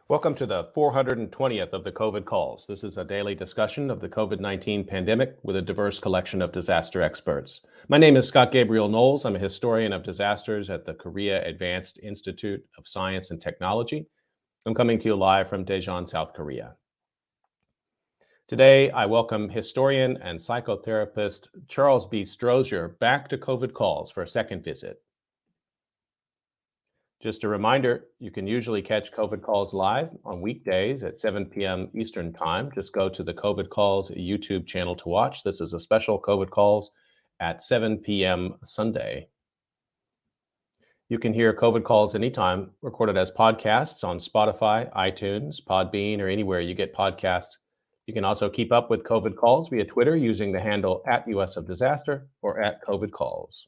Welcome to the 420th of the COVID calls. This is a daily discussion of the COVID-19 pandemic with a diverse collection of disaster experts. My name is Scott Gabriel Knowles. I'm a historian of disasters at the Korea Advanced Institute of Science and Technology. I'm coming to you live from Daejeon, South Korea. Today, I welcome historian and psychotherapist Charles B. Strozier back to COVID calls for a second visit. Just a reminder, you can usually catch COVID calls live on weekdays at 7 p.m. Eastern Time. Just go to the COVID calls YouTube channel to watch. This is a special COVID calls at 7 p.m. Sunday. You can hear COVID calls anytime, recorded as podcasts on Spotify, iTunes, Podbean, or anywhere you get podcasts. You can also keep up with COVID calls via Twitter using the handle @US of Disaster or @COVID calls.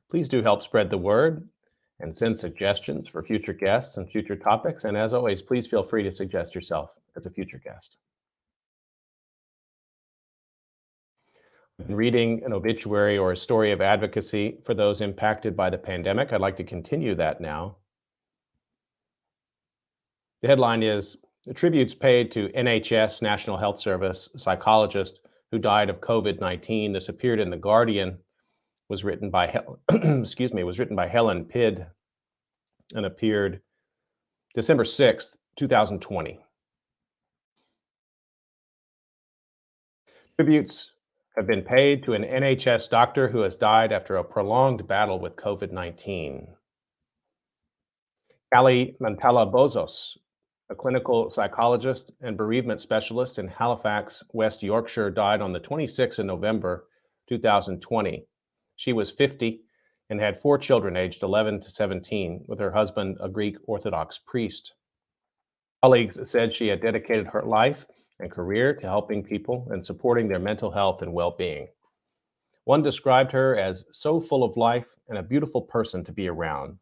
Please do help spread the word and send suggestions for future guests and future topics. And as always, please feel free to suggest yourself as a future guest. I've been reading an obituary or a story of advocacy for those impacted by the pandemic. I'd like to continue that now. The headline is Tributes Paid to NHS National Health Service Psychologist Who Died of COVID-19. This appeared in The Guardian. Was written by Helen Pidd and appeared December 6th, 2020. Tributes have been paid to an NHS doctor who has died after a prolonged battle with COVID-19. Callie Mantala-Bozos, a clinical psychologist and bereavement specialist in Halifax, West Yorkshire, died on the 26th of November, 2020. She was 50 and had 4 children aged 11 to 17, with her husband, a Greek Orthodox priest. Colleagues said she had dedicated her life and career to helping people and supporting their mental health and well-being. One described her as so full of life and a beautiful person to be around,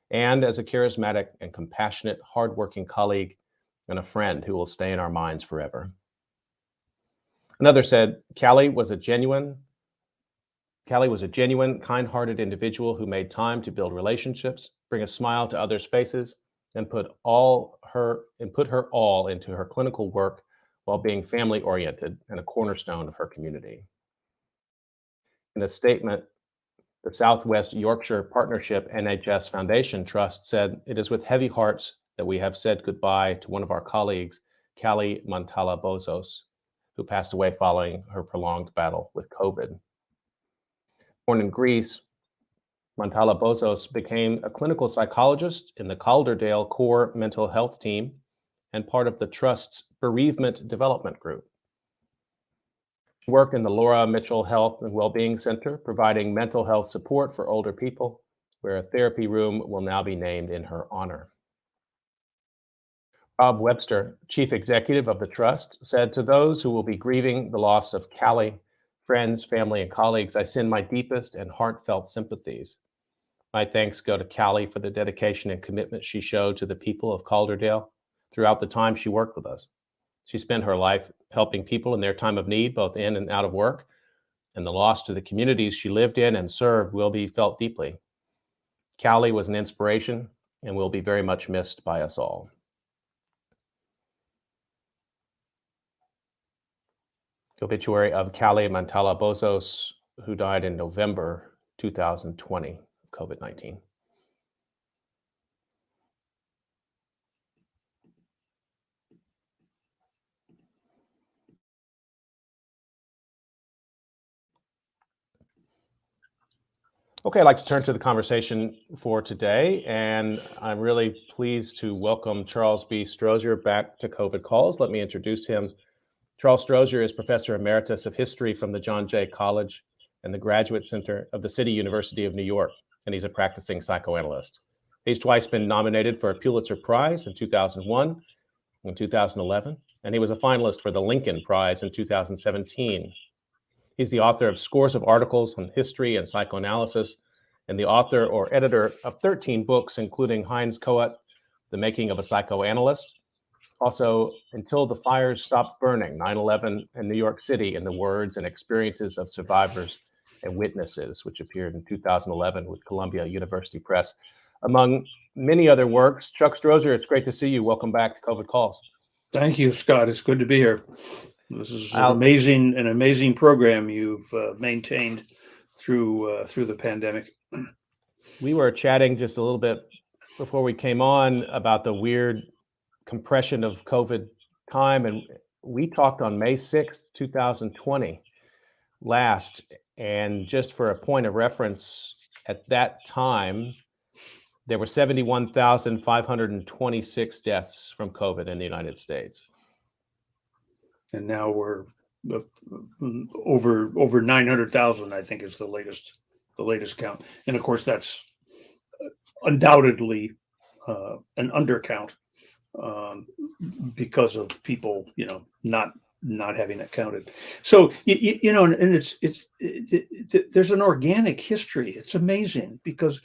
and as a charismatic and compassionate, hardworking colleague and a friend who will stay in our minds forever. Another said, Callie was a genuine, kind-hearted individual who made time to build relationships, bring a smile to others' faces, and put her all into her clinical work while being family-oriented and a cornerstone of her community. In a statement, the Southwest Yorkshire Partnership NHS Foundation Trust said, "It is with heavy hearts that we have said goodbye to one of our colleagues, Callie Mantala-Bozos, who passed away following her prolonged battle with COVID." Born in Greece, Mantala-Bozos became a clinical psychologist in the Calderdale Core Mental Health Team and part of the Trust's Bereavement Development Group. She worked in the Laura Mitchell Health and Wellbeing Center, providing mental health support for older people, where a therapy room will now be named in her honor. Rob Webster, chief executive of the Trust, said, "To those who will be grieving the loss of Callie, friends, family, and colleagues, I send my deepest and heartfelt sympathies. My thanks go to Callie for the dedication and commitment she showed to the people of Calderdale throughout the time she worked with us. She spent her life helping people in their time of need, both in and out of work, and the loss to the communities she lived in and served will be felt deeply. Callie was an inspiration and will be very much missed by us all." Obituary of Callie Mantala-Bozos, who died in November 2020, COVID-19. Okay, I'd like to turn to the conversation for today, and I'm really pleased to welcome Charles B. Strozier back to COVID Calls. Let me introduce him. Charles Strozier is Professor Emeritus of History from the John Jay College and the Graduate Center of the City University of New York, and he's a practicing psychoanalyst. He's twice been nominated for a Pulitzer Prize in 2001 and 2011, and he was a finalist for the Lincoln Prize in 2017. He's the author of scores of articles on history and psychoanalysis, and the author or editor of 13 books, including Heinz Kohut, The Making of a Psychoanalyst, also Until the Fires Stopped Burning, 9/11 and New York City in the Words and Experiences of Survivors and Witnesses, which appeared in 2011 with Columbia University Press. among many other works. Chuck Strozier, it's great to see you. Welcome back to COVID Calls. Thank you, Scott. It's good to be here. This is an I'll- amazing program you've maintained through the pandemic. We were chatting just a little bit before we came on about the weird compression of COVID time, and we talked on May 6th, 2020 last. And just for a point of reference, at that time, there were 71,526 deaths from COVID in the United States. And now we're over 900,000, I think, is the latest count. And of course, that's undoubtedly an undercount because of people, not having it counted. So and there's an organic history. It's amazing because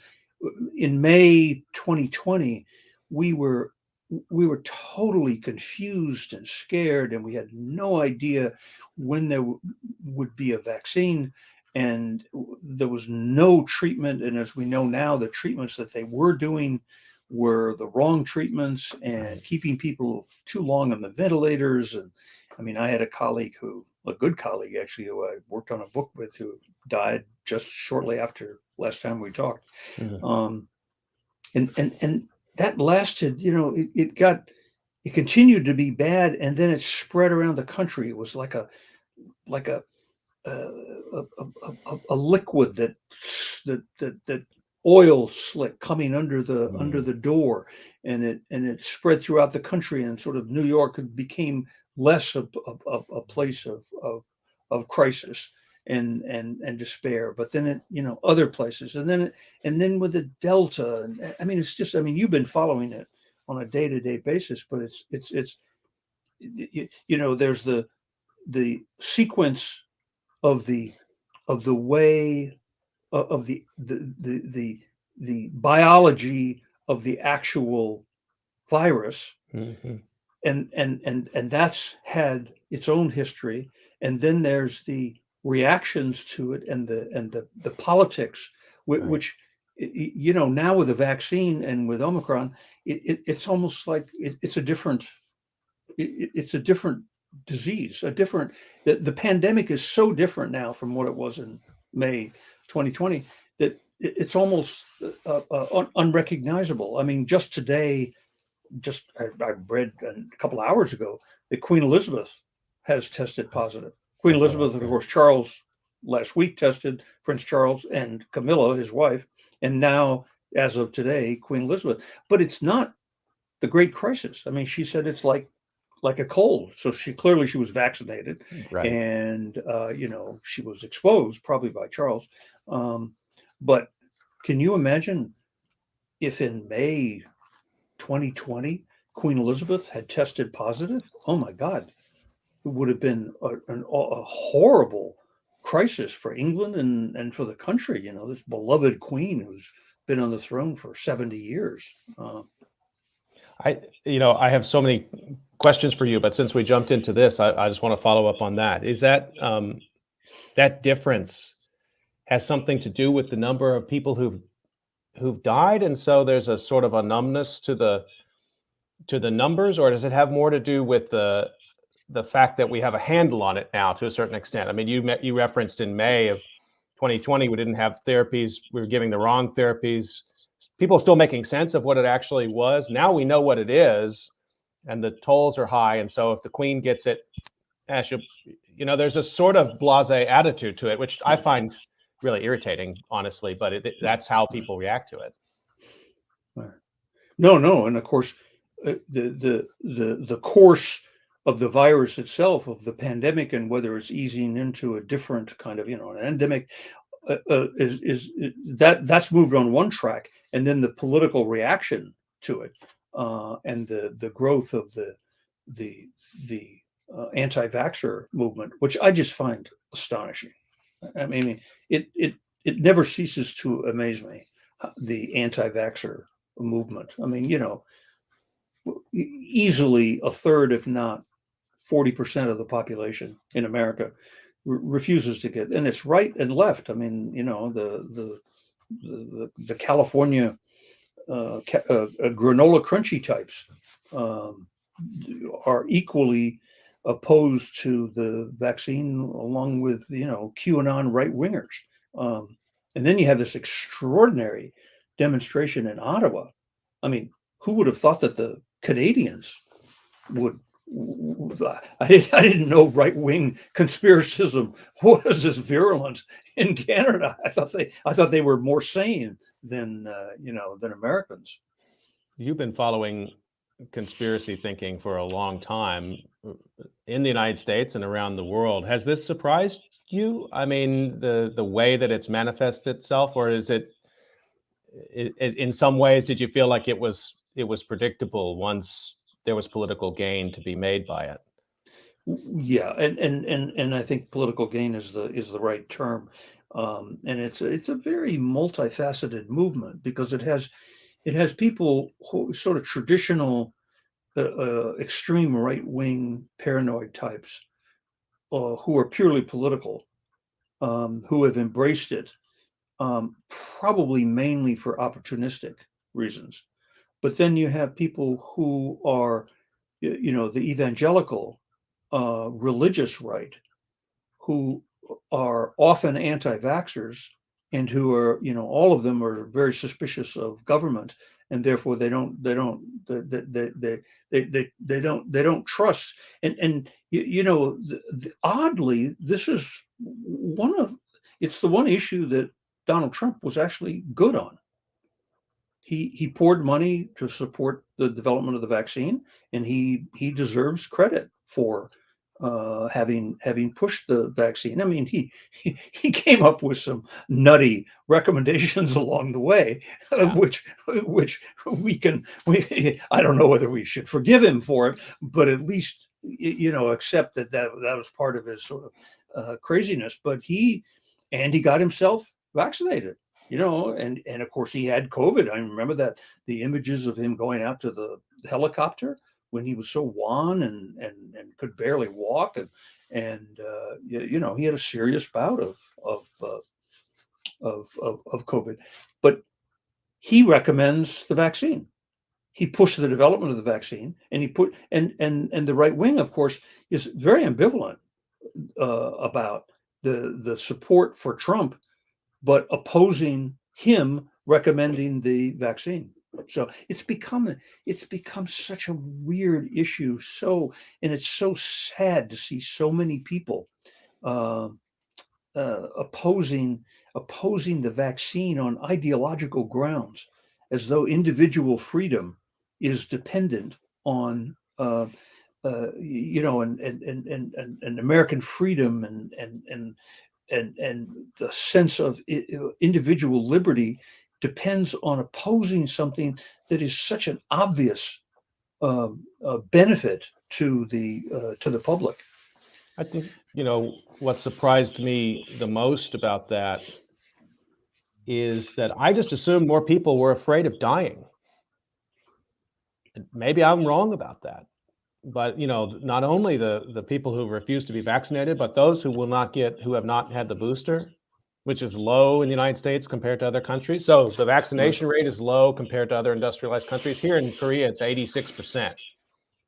in May 2020, we were totally confused and scared, and we had no idea when there would be a vaccine, and there was no treatment. And as we know now, the treatments that they were doing were the wrong treatments and keeping people too long on the ventilators. And I mean, I had a good colleague actually, who I worked on a book with, who died just shortly after last time we talked. Mm-hmm. And that lasted, it continued to be bad, and then it spread around the country. It was like a liquid that oil slick coming under the door, and it spread throughout the country, and sort of New York became less of a place of crisis and despair, but then it, other places, and then with the Delta, and I mean, it's just, you've been following it on a day-to-day basis, but it's there's the sequence of the way of the biology of the actual virus, mm-hmm. and that's had its own history, and then there's the reactions to it and the politics, which now with the vaccine and with Omicron, it's almost like it's a different disease, the pandemic is so different now from what it was in May 2020 that it's almost unrecognizable. I mean, just today, I read a couple hours ago that Queen Elizabeth has tested positive. Queen Elizabeth, of course, Charles last week tested, Prince Charles and Camilla, his wife, and now, as of today, Queen Elizabeth. But it's not the Great Crisis. I mean, she said it's like a cold. So she was vaccinated, right. And she was exposed probably by Charles. But can you imagine if in May 2020 Queen Elizabeth had tested positive? Oh my God. It would have been a horrible crisis for England and for the country. This beloved queen who's been on the throne for 70 years. I have so many questions for you, but since we jumped into this, I just want to follow up on that. Is that that difference has something to do with the number of people who've died, and so there's a sort of a numbness to the numbers, or does it have more to do with the fact that we have a handle on it now to a certain extent? I mean, you referenced in May of 2020, we didn't have therapies. We were giving the wrong therapies. People are still making sense of what it actually was. Now we know what it is, and the tolls are high. And so if the Queen gets it, there's a sort of blasé attitude to it, which I find really irritating, honestly, but that's how people react to it. No. And of course, the course of the virus itself, of the pandemic, and whether it's easing into a different kind of, an endemic, that's moved on one track, and then the political reaction to it, and the growth of the anti-vaxxer movement, which I just find astonishing. I mean, it never ceases to amaze me, the anti-vaxxer movement. I mean, easily a third, if not 40% of the population in America refuses to get, and it's right and left. I mean, the California granola crunchy types um, are equally opposed to the vaccine, along with QAnon right wingers. And then you have this extraordinary demonstration in Ottawa. I mean, who would have thought that the Canadians would? I didn't know right wing conspiracism was as virulent in Canada. I thought they were more sane than than Americans. You've been following conspiracy thinking for a long time in the United States and around the world. Has this surprised you? I mean, the way that it's manifested itself, or is it in some ways, did you feel like it was predictable once there was political gain to be made by it? Yeah, and I think political gain is the right term, and it's a very multifaceted movement because it has people who sort of traditional extreme right wing paranoid types who are purely political, who have embraced it, probably mainly for opportunistic reasons. But then you have people who are, the evangelical religious right, who are often anti-vaxxers and who are, all of them are very suspicious of government, and therefore they don't trust. And oddly, this is it's the one issue that Donald Trump was actually good on. He poured money to support the development of the vaccine, and he deserves credit for having pushed the vaccine. I mean, he came up with some nutty recommendations along the way, Yeah. which I don't know whether we should forgive him for it, but at least accept that was part of his sort of craziness. But he got himself vaccinated. And of course he had COVID. I remember that the images of him going out to the helicopter when he was so wan and could barely walk, and he had a serious bout of COVID. But he recommends the vaccine. He pushed the development of the vaccine, and and the right wing, of course, is very ambivalent about the support for Trump, but opposing him recommending the vaccine. So it's become such a weird issue. And it's so sad to see so many people uh, opposing the vaccine on ideological grounds, as though individual freedom is dependent on and American freedom and the sense of individual liberty depends on opposing something that is such an obvious benefit to the public. I think, what surprised me the most about that is that I just assumed more people were afraid of dying. Maybe I'm wrong about that. But, not only the people who refuse to be vaccinated, but those who have not had the booster, which is low in the United States compared to other countries. So the vaccination rate is low compared to other industrialized countries. Here in Korea, it's 86%.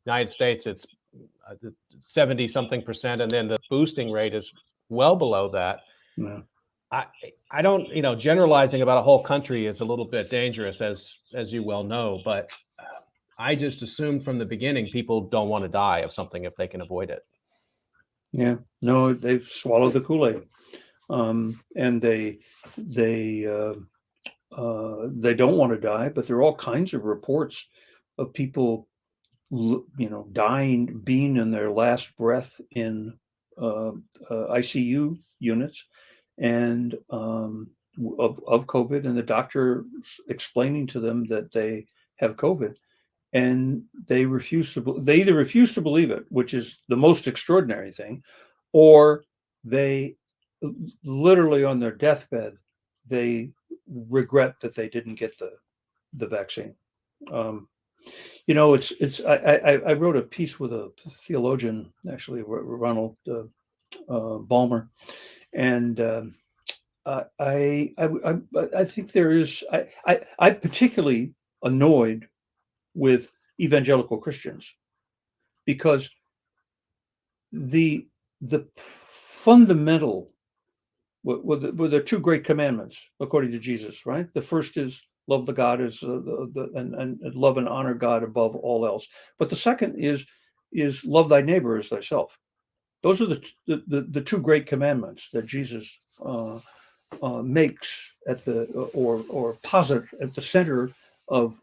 United States, it's 70 something percent, and then the boosting rate is well below that. Yeah. I don't, generalizing about a whole country is a little bit dangerous, as you well know, but I just assumed from the beginning people don't want to die of something if they can avoid it. Yeah, no, they've swallowed the Kool-Aid, and they don't want to die. But there are all kinds of reports of people dying, being in their last breath in ICU units, and of COVID, and the doctor explaining to them that they have COVID, and they either refuse to believe it, which is the most extraordinary thing, or they literally on their deathbed they regret that they didn't get the vaccine. I wrote a piece with a theologian, actually, Ronald Balmer, and I think there is. I particularly annoyed with evangelical Christians, because the fundamental, were the two great commandments according to Jesus, right? The first is love the God and love and honor God above all else. But the second is love thy neighbor as thyself. Those are the two great commandments that Jesus makes at the or posit at the center of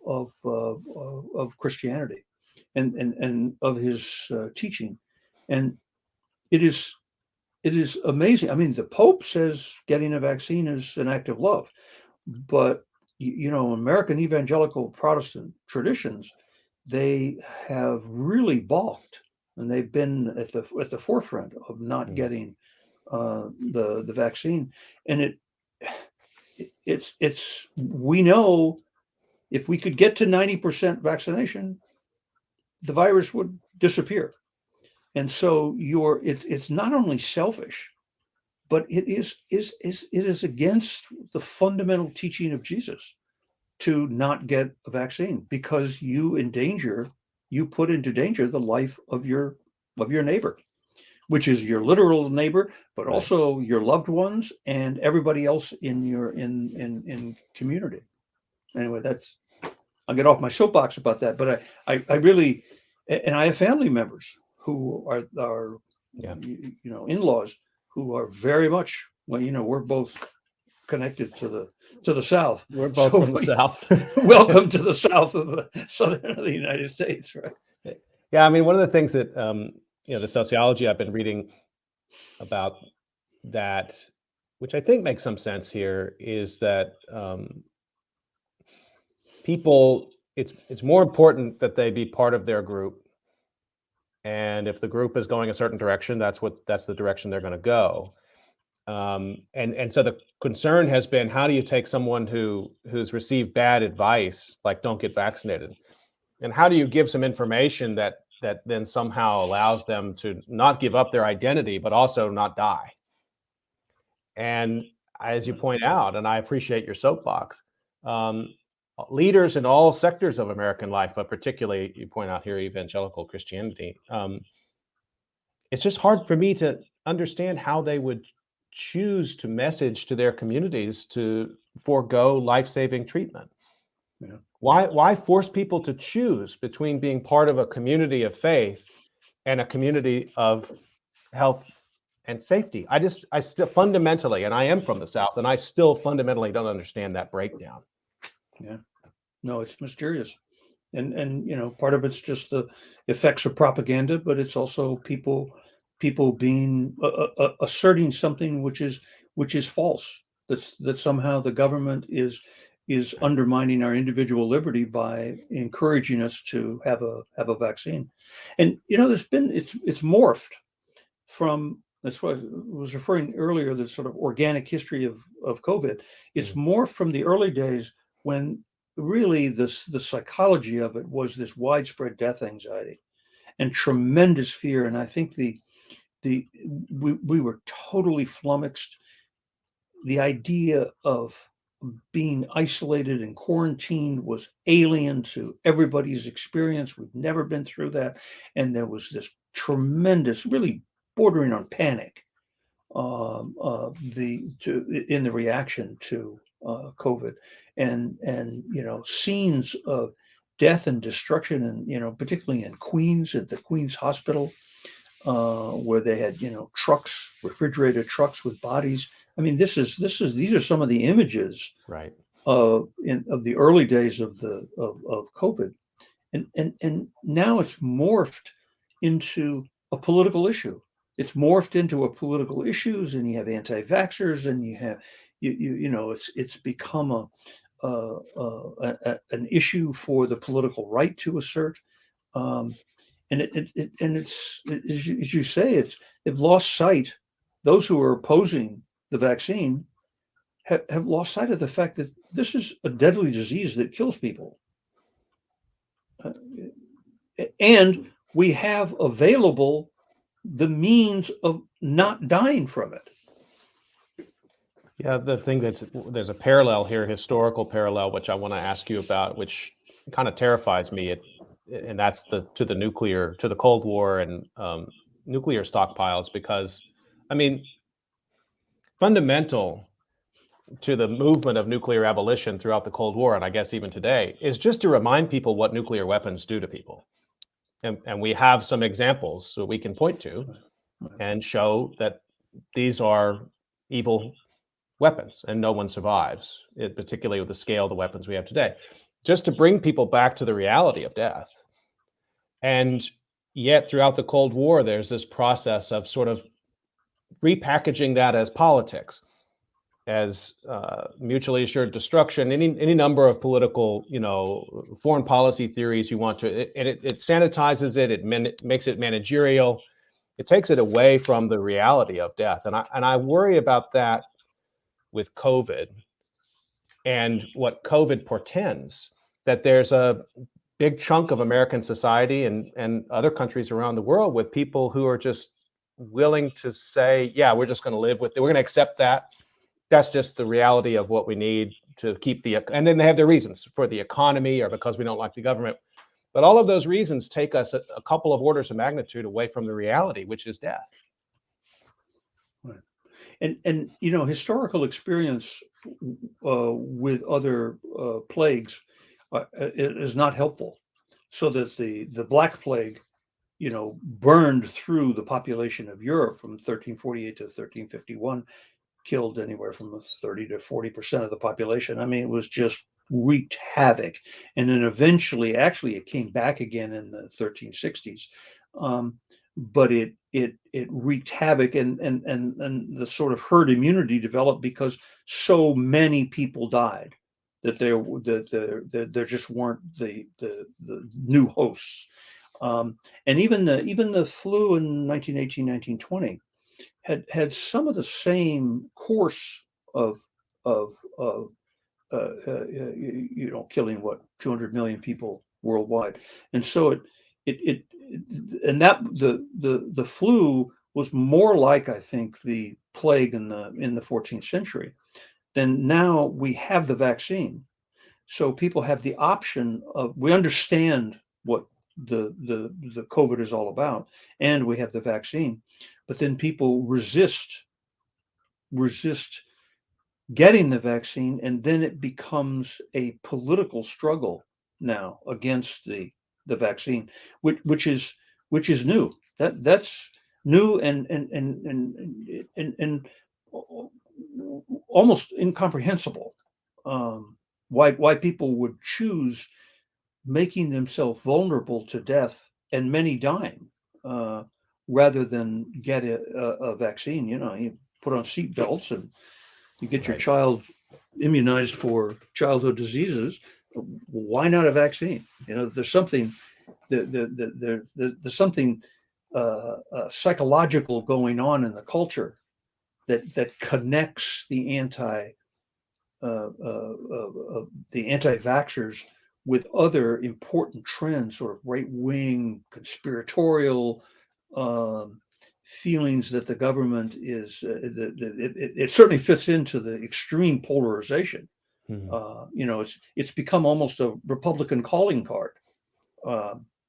Christianity and of his teaching, and it is amazing. I mean, the Pope says getting a vaccine is an act of love, but American evangelical Protestant traditions, they have really balked, and they've been at the forefront of not getting the vaccine. And it's we know if we could get to 90% vaccination, the virus would disappear. And so it's not only selfish, but it is against the fundamental teaching of Jesus to not get a vaccine, because you put into danger the life of your neighbor, which is your literal neighbor, but Right. also your loved ones and everybody else in your in community. Anyway, I'll get off my soapbox about that, but I really, and I have family members who are Yeah. in-laws who are very much, well, we're both connected to the South. We're both So from the South. welcome to the South of the southern of the United States, right? Yeah, I mean, one of the things that the sociology I've been reading about that, which I think makes some sense here, is that people, it's more important that they be part of their group, and if the group is going a certain direction, that's the direction they're going to go. And so the concern has been, how do you take someone who's received bad advice, like don't get vaccinated, and how do you give some information that then somehow allows them to not give up their identity, but also not die? And as you point out, and I appreciate your soapbox, leaders in all sectors of American life, but particularly you point out here evangelical Christianity, it's just hard for me to understand how they would choose to message to their communities to forego life-saving treatment. Yeah. Why force people to choose between being part of a community of faith and a community of health and safety? I still fundamentally, and I am from the South, and I still fundamentally don't understand that breakdown. Yeah, no, it's mysterious. And part of it's just the effects of propaganda, but it's also people being asserting something which is false. That somehow the government is undermining our individual liberty by encouraging us to have a vaccine. And it's morphed from, that's what I was referring earlier, the sort of organic history of COVID. It's morphed from the early days when really the psychology of it was this widespread death anxiety and tremendous fear. And I think we were totally flummoxed. The idea of being isolated and quarantined was alien to everybody's experience. We've never been through that. And there was this tremendous, really bordering on panic, in the reaction to COVID, and scenes of death and destruction, and particularly in Queens, at the Queens Hospital, where they had trucks, refrigerated trucks with bodies. I mean, these are some of the images, Right. of the early days of COVID, and now it's morphed into a political issue. It's morphed into a political issues, and you have anti-vaxxers, and you have it's become an issue for the political right to assert, and it's, as you say, they've lost sight. Those who are opposing the vaccine have lost sight of the fact that this is a deadly disease that kills people. And we have available the means of not dying from it. Yeah, there's a parallel here, historical parallel, which I want to ask you about, which kind of terrifies me. And that's to the Cold War and nuclear stockpiles, because, I mean, fundamental to the movement of nuclear abolition throughout the Cold War, and I guess even today, is just to remind people what nuclear weapons do to people. And we have some examples that we can point to and show that these are evil weapons and no one survives, particularly with the scale of the weapons we have today, just to bring people back to the reality of death. And yet throughout the Cold War, there's this process of sort of repackaging that as politics, as mutually assured destruction, any number of political, foreign policy theories you want to, and it sanitizes it, makes it managerial, it takes it away from the reality of death. And I worry about that with COVID and what COVID portends, that there's a big chunk of American society and other countries around the world with people who are just willing to say, yeah, we're just going to live with it. We're going to accept that. That's just the reality of what we need to keep and then they have their reasons for the economy or because we don't like the government. But all of those reasons take us a couple of orders of magnitude away from the reality, which is death. Right. And historical experience with other plagues is not helpful. So that the Black Plague, burned through the population of Europe from 1348 to 1351, killed anywhere from 30 to 40% of the population. I mean, it was just wreaked havoc. And then eventually, actually, it came back again in the 1360s. But it wreaked havoc, and the sort of herd immunity developed because so many people died that there just weren't the new hosts. And even the flu in 1918, 1920 had some of the same course of killing 200 million people worldwide. And so it the flu was more like, I think, the plague in the 14th century. Then now we have the vaccine, so people have the option of, we understand what the COVID is all about, and we have the vaccine, but then people resist getting the vaccine, and then it becomes a political struggle now against the vaccine, which is new. That's new and almost incomprehensible. Why people would choose making themselves vulnerable to death and many dying rather than get a vaccine. You put on seat belts and you get your child immunized for childhood diseases. Why not a vaccine? There's something there's something psychological going on in the culture that connects the anti-vaxxers with other important trends, sort of right-wing conspiratorial feelings that the government is. It certainly fits into the extreme polarization. Mm-hmm. It's become almost a Republican calling card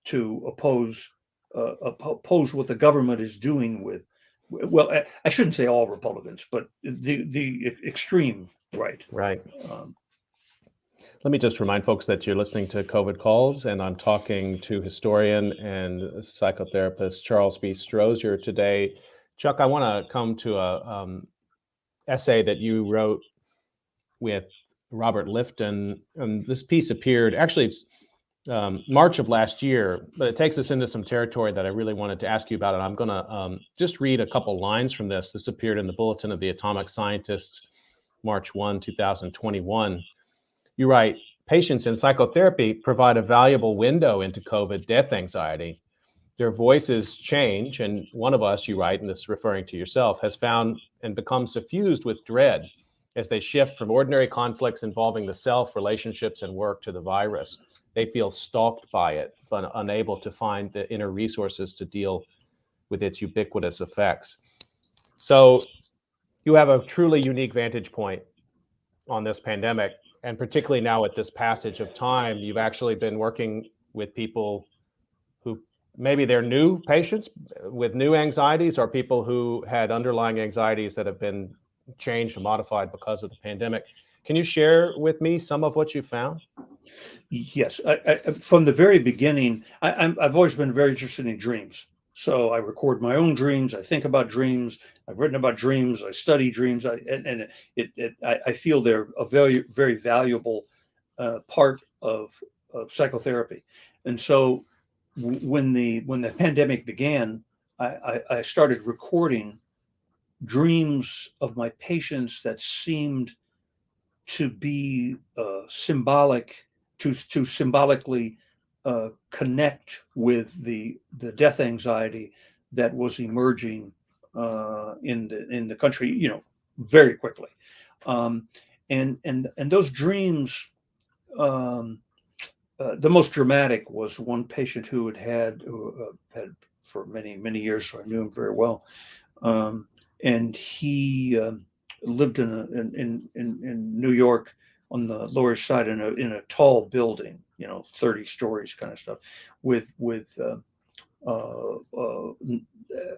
to oppose what the government is doing with. Well, I shouldn't say all Republicans, but the extreme right. Right. Let me just remind folks that you're listening to COVID Calls, and I'm talking to historian and psychotherapist Charles B. Strozier today. Chuck, I want to come to a essay that you wrote with Robert Lifton. And this piece appeared, actually, it's March of last year, but it takes us into some territory that I really wanted to ask you about. And I'm going to just read a couple lines from this. This appeared in the Bulletin of the Atomic Scientists, March 1, 2021. You write, patients in psychotherapy provide a valuable window into COVID death anxiety. Their voices change, and one of us, you write, and this is referring to yourself, has found and become suffused with dread as they shift from ordinary conflicts involving the self, relationships, and work to the virus. They feel stalked by it, but unable to find the inner resources to deal with its ubiquitous effects. So you have a truly unique vantage point on this pandemic. And particularly now at this passage of time, you've actually been working with people who maybe they're new patients with new anxieties, or people who had underlying anxieties that have been changed or modified because of the pandemic. Can you share with me some of what you found? Yes, from the very beginning, I've always been very interested in dreams. So I record my own dreams. I think about dreams. I've written about dreams. I study dreams. I feel they're a very, very valuable part of psychotherapy. And so when the pandemic began, I started recording dreams of my patients that seemed to be symbolic, to symbolically connect with the death anxiety that was emerging in the country, very quickly. Um, and those dreams, um, the most dramatic was one patient who had for many years, so I knew him very well, and he lived in New York on the Lower East Side in a tall building, 30 stories kind of stuff, with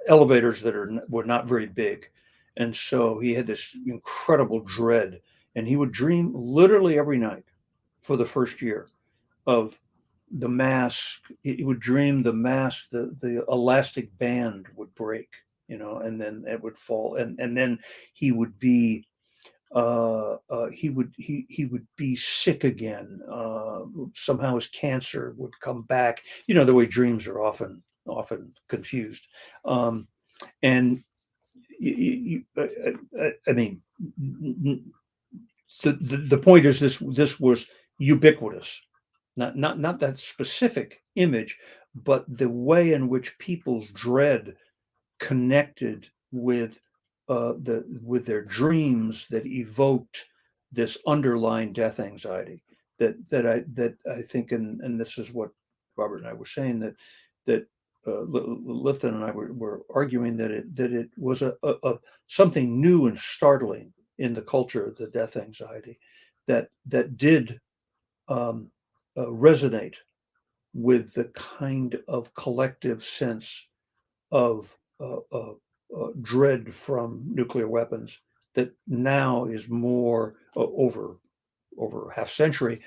elevators that were not very big, and so he had this incredible dread, and he would dream literally every night for the first year of the mask. He would dream the mask, the elastic band would break, and then it would fall, and then he would be he would be sick again. Somehow his cancer would come back. The way dreams are often confused, and I mean, the point is this was ubiquitous. Not that specific image, but the way in which people's dread connected with with their dreams that evoked this underlying death anxiety that I think, and this is what Robert and I were saying, that Lifton and I were arguing that it was a something new and startling in the culture, the death anxiety, that did resonate with the kind of collective sense of dread from nuclear weapons that now is more over half century,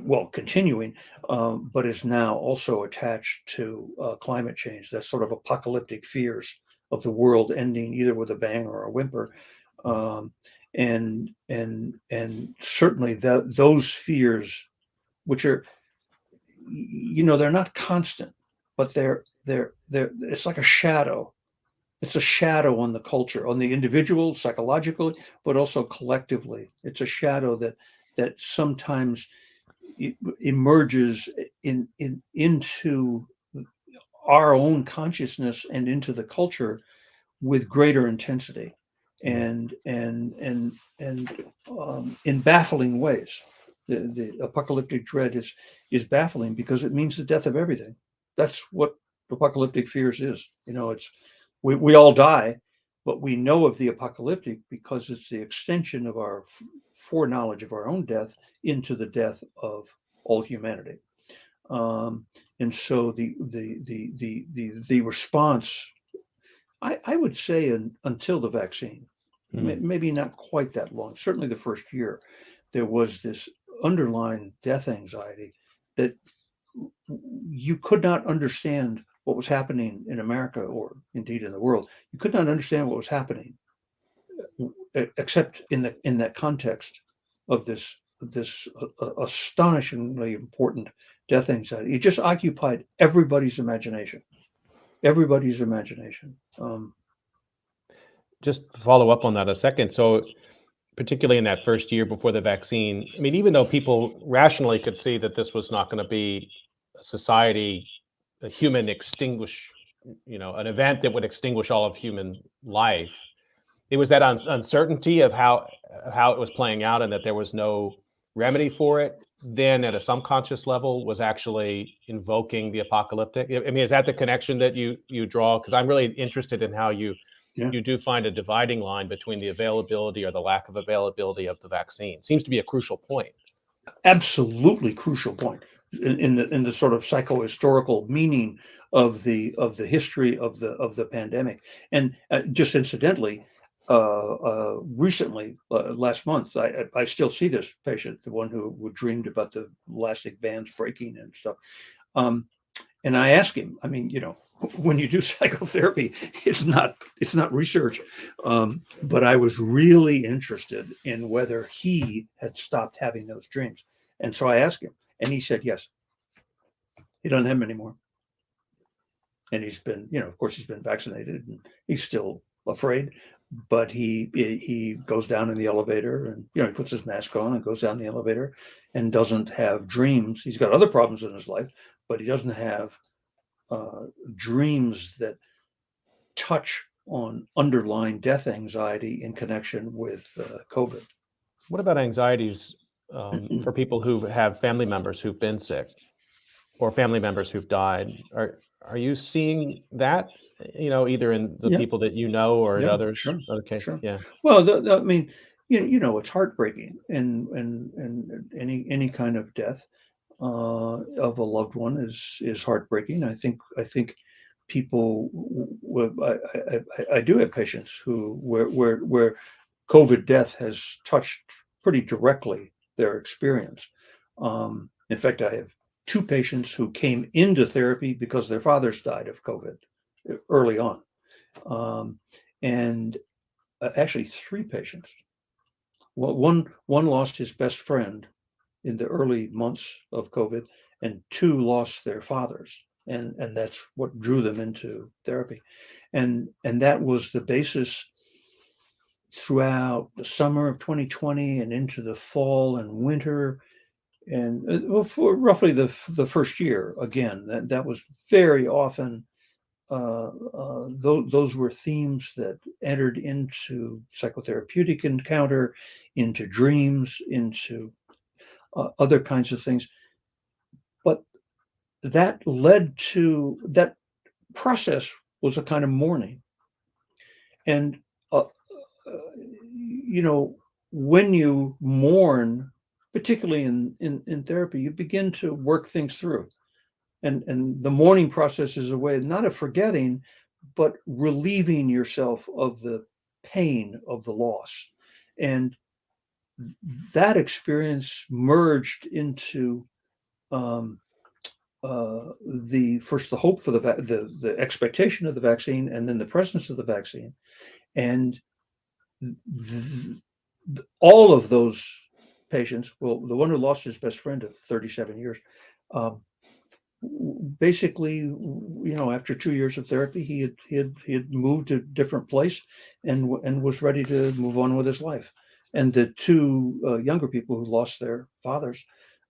well, continuing, but is now also attached to climate change. That sort of apocalyptic fears of the world ending either with a bang or a whimper, and certainly those fears, which are, they're not constant, but they're it's like a shadow. It's a shadow on the culture, on the individual, psychologically, but also collectively. It's a shadow that sometimes emerges into our own consciousness and into the culture with greater intensity, and in baffling ways. The apocalyptic dread is baffling because it means the death of everything. That's what apocalyptic fears is. It's we all die, but we know of the apocalyptic because it's the extension of our foreknowledge of our own death into the death of all humanity. And so the response, I would say, until the vaccine, maybe not quite that long, certainly the first year, there was this underlying death anxiety that you could not understand what was happening in America, or indeed in the world. You could not understand what was happening except in that context of this astonishingly important death anxiety. It just occupied everybody's imagination. Everybody's imagination. Just follow up on that a second. So, particularly in that first year before the vaccine, I mean, even though people rationally could see that this was not going to be a society, a human extinguish, an event that would extinguish all of human life, it was that uncertainty of how it was playing out, and that there was no remedy for it. Then, at a subconscious level, was actually invoking the apocalyptic. I mean, is that the connection that you draw? Because I'm really interested in how you do find a dividing line between the availability or the lack of availability of the vaccine. Seems to be a crucial point. Absolutely crucial point in the sort of psychohistorical meaning of the history of the pandemic. And just incidentally, recently, last month, I still see this patient, the one who dreamed about the elastic bands breaking and stuff. Um, and I ask him, I mean, when you do psychotherapy, it's not research, but I was really interested in whether he had stopped having those dreams. And so I asked him, and he said yes, he doesn't have them anymore. And he's been, of course, he's been vaccinated, and he's still afraid, but he goes down in the elevator, and he puts his mask on and goes down the elevator, and doesn't have dreams. He's got other problems in his life, but he doesn't have dreams that touch on underlying death anxiety in connection with COVID. What about anxieties for people who have family members who've been sick or family members who've died? Are you seeing that, either in the Yeah, people that you know or in yeah, others? sure, Okay, sure. yeah. Well, I mean, it's heartbreaking, and any kind of death of a loved one is heartbreaking. I think people, I do have patients where COVID death has touched pretty directly their experience. In fact, I have two patients who came into therapy because their fathers died of COVID early on, and actually three patients. Well, one lost his best friend in the early months of COVID, and two lost their fathers, and that's what drew them into therapy, and that was the basis throughout the summer of 2020 and into the fall and winter, and well, for roughly the first year. Again, that was very often. Those were themes that entered into psychotherapeutic encounter, into dreams, into other kinds of things. But that led to that process was a kind of mourning. And, you know, when you mourn, particularly in therapy, you begin to work things through. And the mourning process is a way not of forgetting, but relieving yourself of the pain of the loss. And that experience merged into um, the hope for the expectation of the vaccine, and then the presence of the vaccine, and th- all of those patients. Well, the one who lost his best friend of 37 years, um, basically, after 2 years of therapy, he had moved to a different place, and was ready to move on with his life. And the two younger people who lost their fathers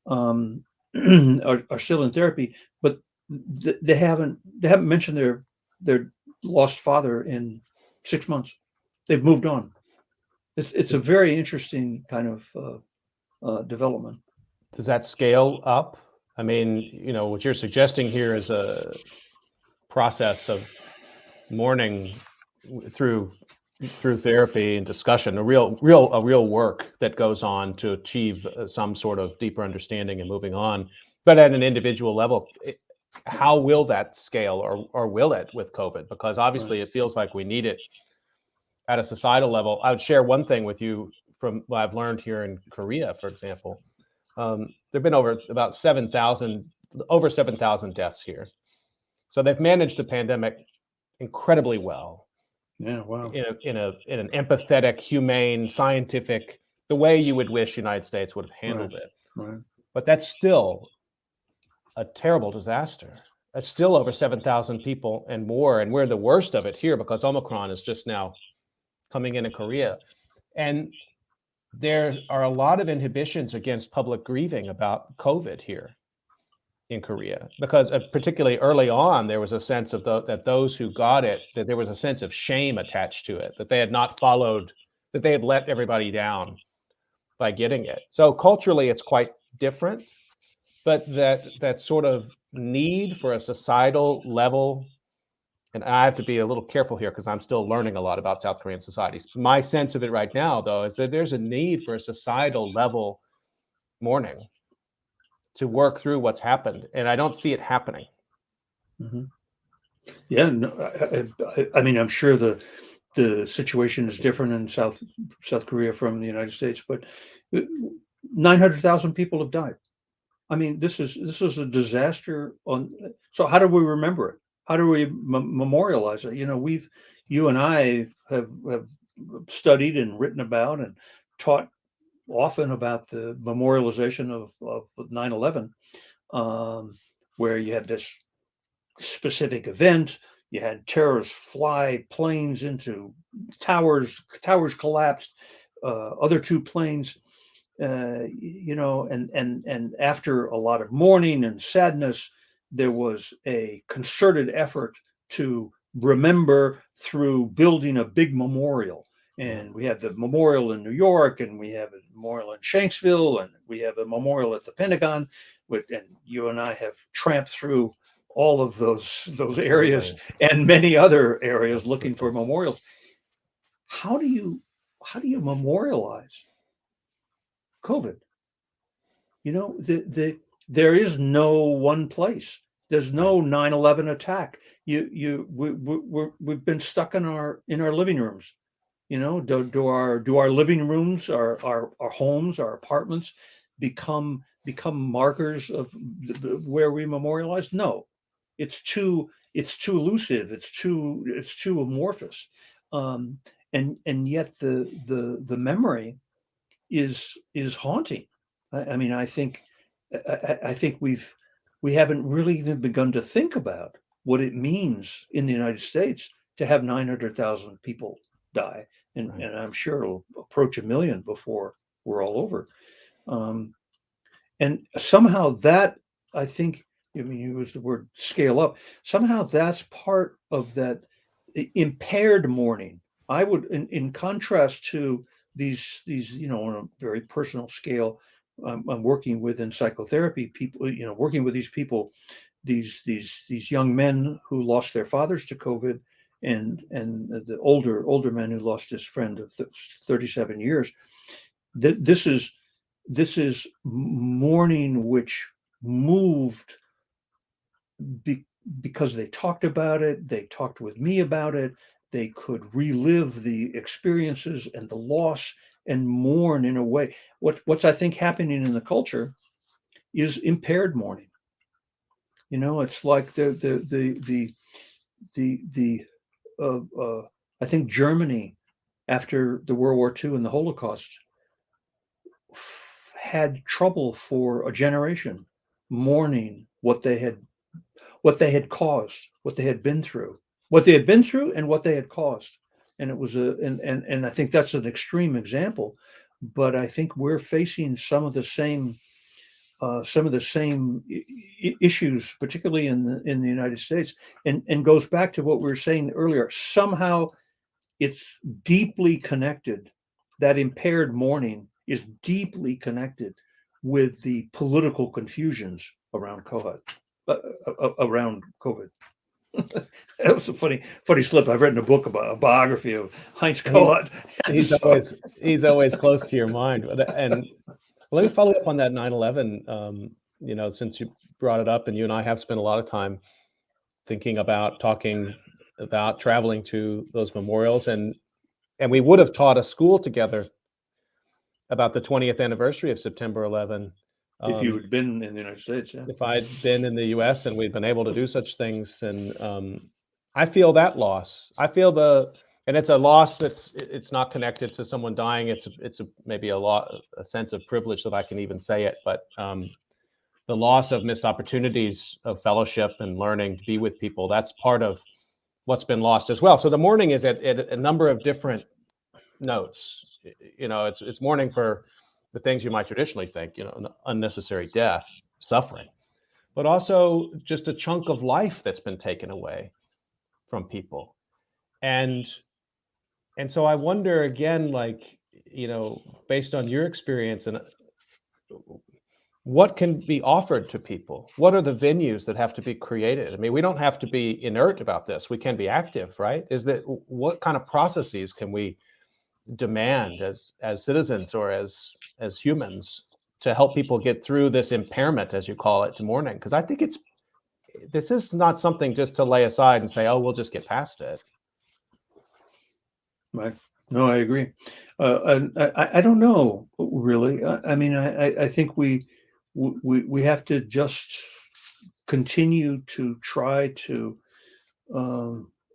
um, are still in therapy, but they haven't mentioned their lost father in 6 months. They've moved on. It's a very interesting kind of development. Does that scale up? I mean, what you're suggesting here is a process of mourning through therapy and discussion, a real work that goes on to achieve some sort of deeper understanding and moving on. But at an individual level, how will that scale, or will it with COVID? Because obviously it feels like we need it at a societal level. I would share one thing with you from what I've learned here in Korea, for example. There've been over 7,000 deaths here. So they've managed the pandemic incredibly well. Yeah, wow. In an empathetic, humane, scientific, the way you would wish the United States would have handled it. Right. But that's still a terrible disaster. That's still over 7,000 people and more, and we're the worst of it here because Omicron is just now coming in Korea. And there are a lot of inhibitions against public grieving about COVID here in Korea, because particularly early on, there was a sense of that those who got it, that there was a sense of shame attached to it, that they had not followed, that they had let everybody down by getting it. So culturally, it's quite different, but that sort of need for a societal level, and I have to be a little careful here because I'm still learning a lot about South Korean societies. My sense of it right now, though, is that there's a need for a societal level mourning to work through what's happened, and I don't see it happening. Mhm. Yeah, no, I mean, I'm sure the situation is different in South Korea from the United States, but 900,000 people have died. I mean, this is a disaster. So how do we remember it? How do we memorialize it? You and I have studied and written about and taught often about the memorialization of 9/11, where you had this specific event. You had terrorists fly planes into towers. Towers collapsed. Other two planes, and after a lot of mourning and sadness, there was a concerted effort to remember through building a big memorial. And we have the memorial in New York, and we have a memorial in Shanksville, and we have a memorial at the Pentagon. And you and I have tramped through all of those areas and many other areas looking for memorials. How do you memorialize COVID? There is no one place. There's no 9/11 attack. We've been stuck in our living rooms. Do our living rooms, our homes, our apartments become markers of where we memorialize? No, it's too elusive. It's too amorphous, and yet the memory is haunting. I mean, I think we haven't really even begun to think about what it means in the United States to have 900,000 people die, and I'm sure it'll approach 1 million before we're all over. And somehow that, I think, I mean, you used the word scale up. Somehow that's part of that impaired mourning. I would, in contrast to these, on a very personal scale, I'm working with in psychotherapy people, working with these people, these young men who lost their fathers to COVID, and the older man who lost his friend of 37 years. This is mourning which moved because they talked about it. They talked with me about it. They could relive the experiences and the loss and mourn in a way. What's I think happening in the culture is impaired mourning. It's like I think Germany, after the World War II and the Holocaust, had trouble for a generation mourning what they had caused, what they had been through, and what they had caused. And it was and I think that's an extreme example, but I think we're facing some of the same issues, particularly in the United States, and goes back to what we were saying earlier. Somehow it's deeply connected. That impaired mourning is deeply connected with the political confusions around COVID. That was a funny slip. I've written a book about a biography of Heinz Kohut. He's always close to your mind. And let me follow up on that 9/11. Since you brought it up, and you and I have spent a lot of time thinking about, talking about, traveling to those memorials, and we would have taught a school together about the 20th anniversary of September 11. If you had been in the United States, yeah. If I'd been in the U.S. and we'd been able to do such things, and I feel that loss. I feel and it's a loss it's not connected to someone dying. It's maybe a sense of privilege that I can even say it, but the loss of missed opportunities of fellowship and learning to be with people, that's part of what's been lost as well. So the mourning is at a number of different notes. It's mourning for the things you might traditionally think, unnecessary death, suffering, but also just a chunk of life that's been taken away from people. And so I wonder again, based on your experience, and what can be offered to people? What are the venues that have to be created? I mean, we don't have to be inert about this. We can be active, right? What kind of processes can we demand as citizens or as humans to help people get through this impairment, as you call it, to mourning? Because I think this is not something just to lay aside and say, oh, we'll just get past it. Right. No, I agree. And I don't know really. I mean, I think we have to just continue to try to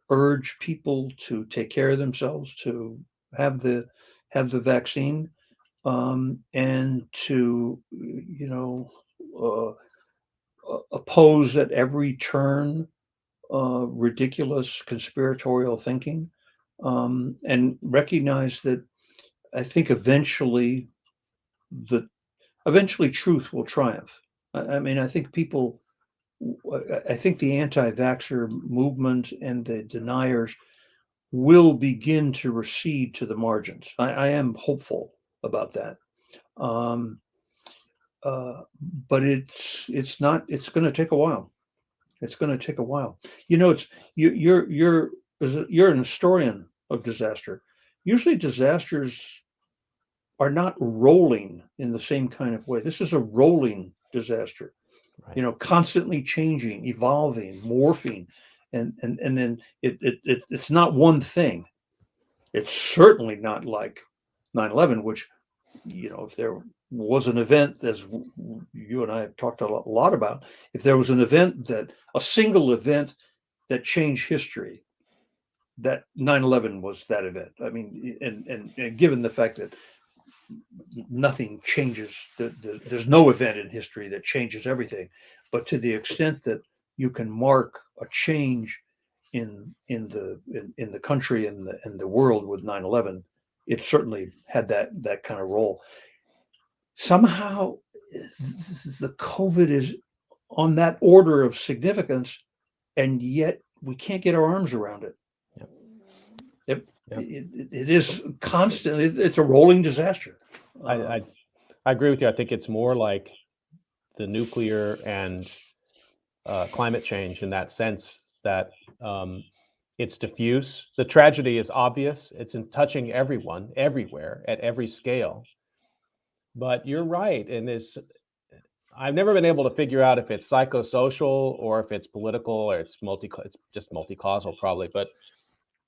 urge people to take care of themselves, to have the vaccine, and to oppose at every turn ridiculous conspiratorial thinking, and recognize that I think eventually truth will triumph. I mean, I think people. I think the anti-vaxxer movement and the deniers will begin to recede to the margins. I am hopeful about that. Um, but it's not. It's going to take a while. It's going to take a while. You know, it's you're an historian of disaster. Usually, disasters are not rolling in the same kind of way. This is a rolling disaster. Right. You know, constantly changing, evolving, morphing, and then it's not one thing. It's certainly not like 9/11, which, you know, if there was an event, as you and I have talked a lot about, if there was an event, that a single event that changed history, that 9/11 was that event. I mean, and given the fact that nothing changes, there's no event in history that changes everything, but to the extent that you can mark a change in the country and the world with 9/11, it certainly had that kind of role. Somehow the COVID is on that order of significance, and yet we can't get our arms around it. Yep. It is constant. It's a rolling disaster. I agree with you. I think it's more like the nuclear and climate change in that sense, that it's diffuse. The tragedy is obvious. It's in touching everyone, everywhere, at every scale. But you're right. And I've never been able to figure out if it's psychosocial or if it's political or it's just multi-causal probably. But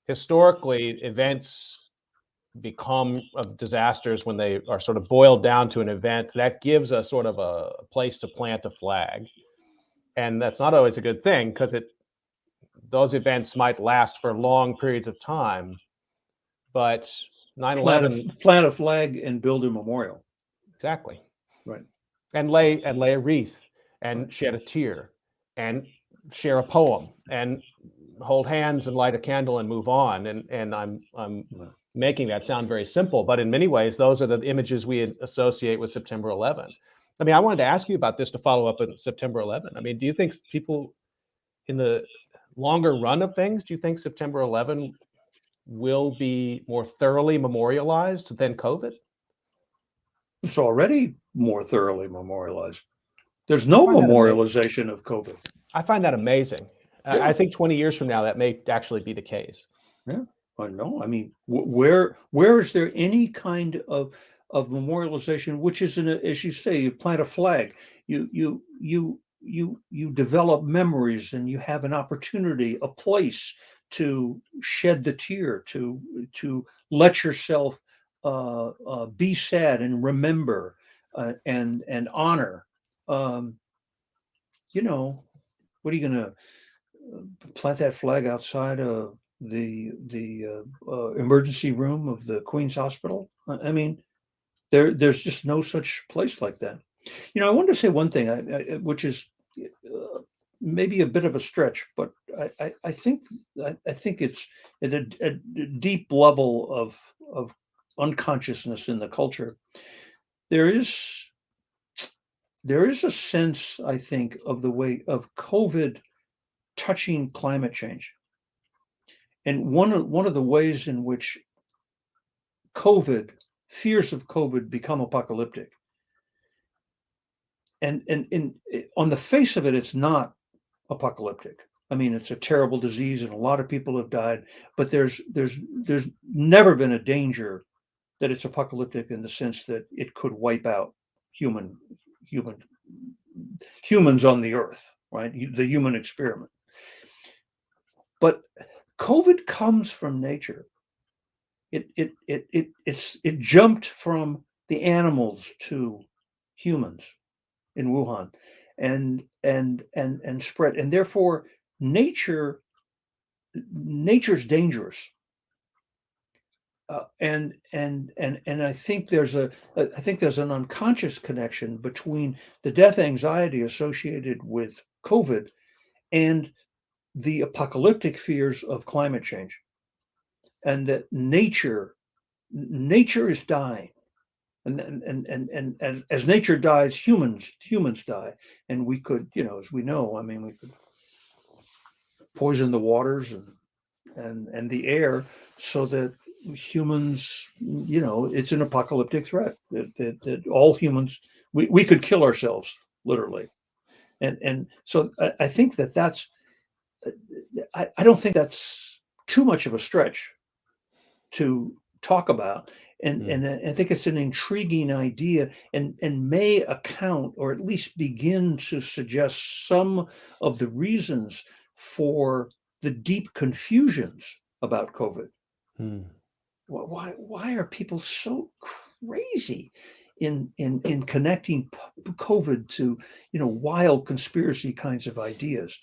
historically, events become disasters when they are sort of boiled down to an event that gives a sort of a place to plant a flag. And that's not always a good thing, because those events might last for long periods of time. But 9/11, plant a flag and build a memorial. exactly. Right. And lay a wreath and shed a tear and share a poem and hold hands and light a candle and move on. And I'm making that sound very simple, but in many ways, those are the images we associate with September 11. I mean, I wanted to ask you about this to follow up on September 11. I mean, do you think people in the longer run of things, do you think September 11 will be more thoroughly memorialized than COVID? It's already more thoroughly memorialized. There's no memorialization of COVID. I find that amazing. Yeah. I think 20 years from now, that may actually be the case. Yeah, I know. I mean, where is there any kind of memorialization, which is, as you say, you plant a flag, you develop memories, and you have an opportunity, a place to shed the tear, to let yourself be sad and remember, and honor. You know, what are you going to plant that flag outside of the emergency room of the Queen's Hospital? I mean, there's just no such place like that. You know, I wanted to say one thing, which is maybe a bit of a stretch, but I think it's at a deep level of unconsciousness in the culture. There is a sense, I think, of the way of COVID touching climate change, and one of the ways in which fears of COVID become apocalyptic. And on the face of it, it's not apocalyptic. I mean, it's a terrible disease, and a lot of people have died. But there's never been a danger that it's apocalyptic in the sense that it could wipe out human humans on the earth, right? The human experiment. But COVID comes from nature. It jumped from the animals to humans in Wuhan, and spread, and therefore nature's dangerous. And I think there's an unconscious connection between the death anxiety associated with COVID and the apocalyptic fears of climate change, and that nature is dying, and as nature dies, humans die, and we could, as we know, I mean, we could poison the waters and the air, so that humans, it's an apocalyptic threat that all humans, we could kill ourselves literally, and so I think that's I don't think that's too much of a stretch to talk about, and I think it's an intriguing idea, and may account, or at least begin to suggest, some of the reasons for the deep confusions about COVID. Why are people so crazy in connecting COVID to wild conspiracy kinds of ideas?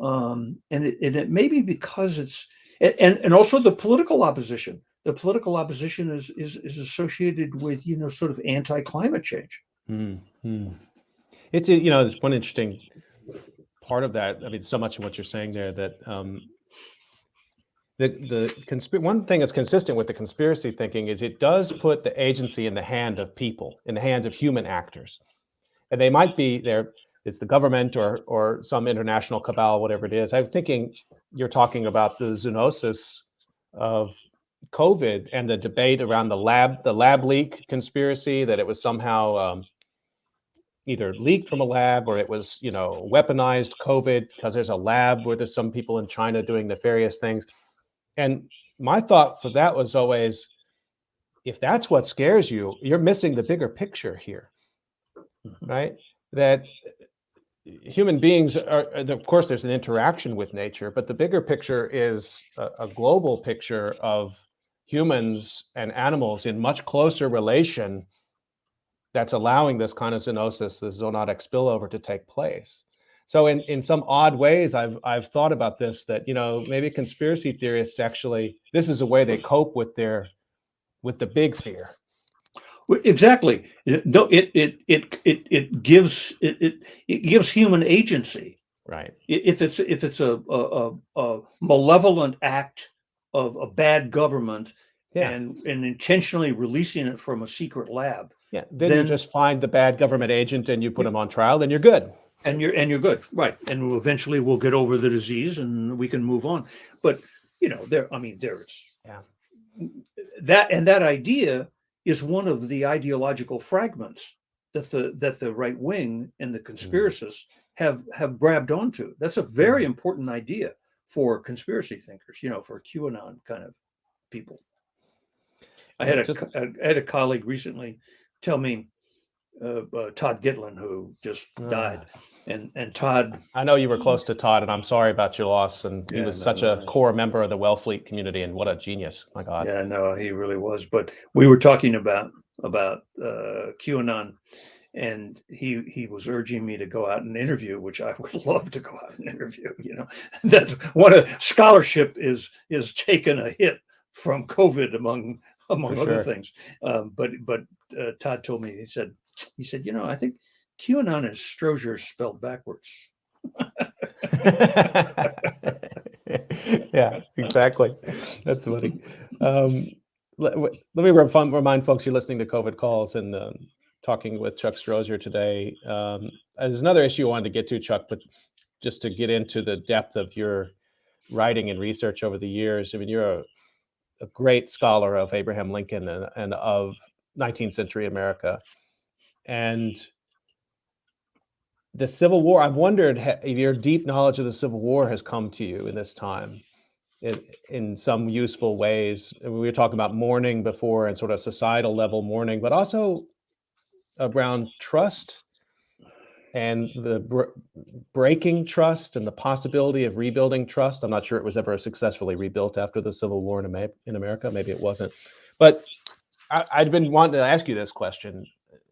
And it may be because it's, and also the political opposition. The political opposition is associated with sort of anti-climate change. It's there's one interesting part of that. I mean, so much of what you're saying there, that one thing that's consistent with the conspiracy thinking is it does put the agency in the hand of people, in the hands of human actors, and they might be there. It's the government or some international cabal, whatever it is. I'm thinking you're talking about the zoonosis of COVID and the debate around the lab leak conspiracy, that it was somehow either leaked from a lab, or it was weaponized COVID because there's a lab where there's some people in China doing nefarious things. And my thought for that was always, if that's what scares you, you're missing the bigger picture here, right? That human beings are, of course, there's an interaction with nature, but the bigger picture is a global picture of humans and animals in much closer relation, that's allowing this kind of zoonosis, this zoonotic spillover, to take place. So in some odd ways, I've thought about this, that maybe conspiracy theorists actually, this is a way they cope with the big fear. Exactly. No, it gives human agency. Right. If it's a malevolent act of a bad government, and intentionally releasing it from a secret lab, then you just find the bad government agent and you put him on trial, then you're good. And you're good, right? And eventually we'll get over the disease and we can move on. But there's that idea is one of the ideological fragments that the right wing and the conspiracists have grabbed onto. That's a very important idea for conspiracy thinkers, for QAnon kind of people. I had a colleague recently tell me, Todd Gitlin, who just died. And Todd, I know you were close to Todd, and I'm sorry about your loss. And he was such a core member of the Wellfleet community, and what a genius! My God. Yeah, no, he really was. But we were talking about QAnon, and he was urging me to go out and interview, which I would love to go out and interview. That's one of scholarship is taken a hit from COVID among other things. But Todd told me, he said, I think QAnon is Strozier spelled backwards. Yeah, exactly. That's funny. Let me remind folks you're listening to COVID Calls and talking with Chuck Strozier today. There's another issue I wanted to get to, Chuck, but just to get into the depth of your writing and research over the years. I mean, you're a great scholar of Abraham Lincoln and of 19th century America. And the Civil War, I've wondered if your deep knowledge of the Civil War has come to you in this time in some useful ways. We were talking about mourning before, and sort of societal level mourning, but also around trust and the breaking trust and the possibility of rebuilding trust. I'm not sure it was ever successfully rebuilt after the Civil War in America. Maybe it wasn't. But I'd been wanting to ask you this question: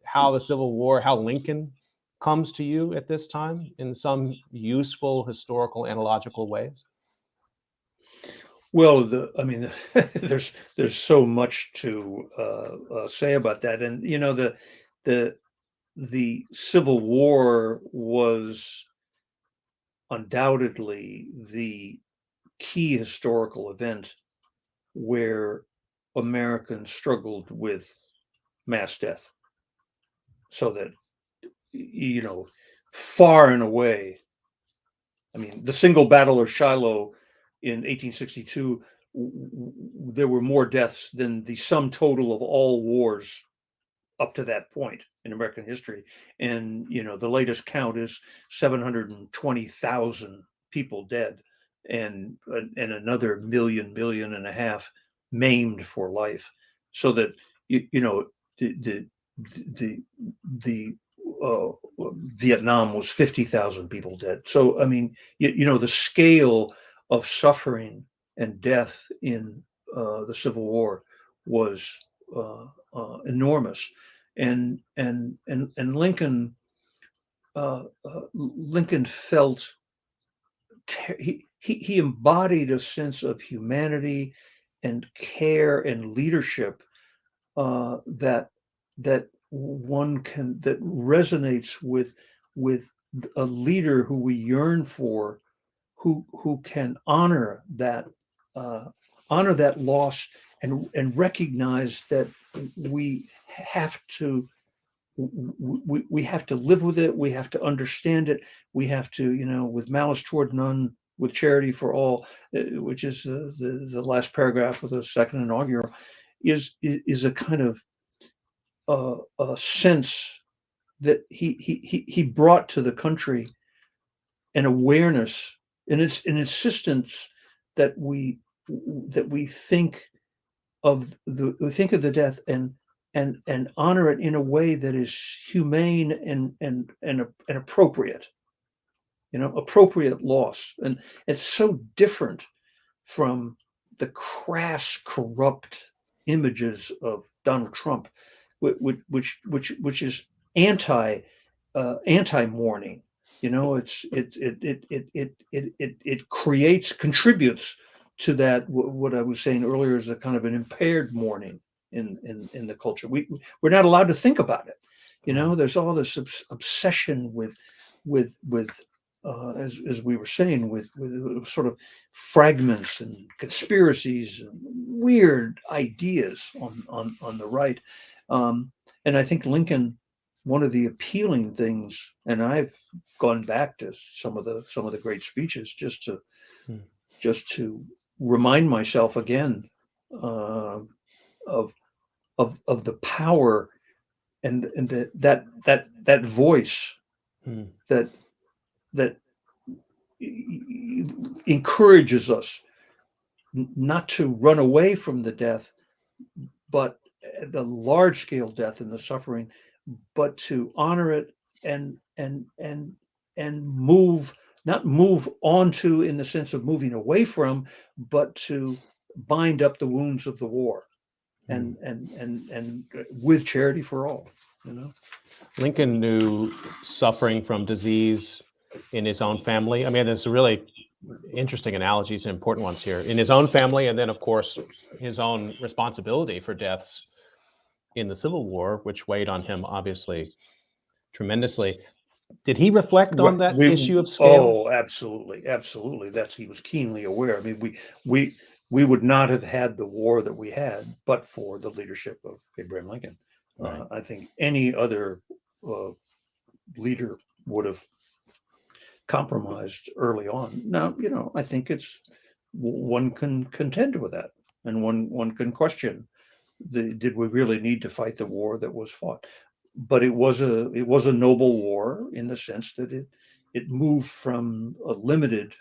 how the Civil War, how Lincoln comes to you at this time in some useful historical analogical ways. Well, I mean, there's so much to say about that, and the the Civil War was undoubtedly the key historical event where Americans struggled with mass death, so that far and away. I mean, the single battle of Shiloh in 1862, there were more deaths than the sum total of all wars up to that point in American history. And, the latest count is 720,000 people dead, and another million and a half maimed for life. So that, the, the, the Vietnam was 50,000 people dead. So, I mean, the scale of suffering and death in the Civil War was enormous, and Lincoln Lincoln felt he embodied a sense of humanity and care and leadership that that resonates with a leader who we yearn for, who can honor that loss, and recognize that we have to we have to live with it, we have to understand it, we have to, with malice toward none, with charity for all, which is the last paragraph of the second inaugural, is a kind of a sense that he brought to the country, an awareness and it's an insistence that we think of the death, and honor it in a way that is humane and appropriate, appropriate loss. And it's so different from the crass, corrupt images of Donald Trump, which is anti mourning. It contributes to that, what I was saying earlier, is a kind of an impaired mourning in the culture. We're not allowed to think about it. There's all this obsession with as we were saying, with sort of fragments and conspiracies and weird ideas on the right. And I think Lincoln, one of the appealing things, and I've gone back to some of the great speeches just to remind myself again of the power and that voice that encourages us not to run away from the death, but the large scale death and the suffering, but to honor it and not move onto, in the sense of moving away from, but to bind up the wounds of the war, and with charity for all. Lincoln knew suffering from disease in his own family. I mean, there's really interesting analogies and important ones here. In his own family, and then, of course, his own responsibility for deaths in the Civil War, which weighed on him, obviously, tremendously. Did he reflect on that issue of scale? Oh, absolutely. He was keenly aware. I mean, we would not have had the war that we had but for the leadership of Abraham Lincoln. Right. I think any other leader would have compromised early on. Now, I think one can contend with that, and one can question did we really need to fight the war that was fought? But it was a noble war, in the sense that it moved from a limited,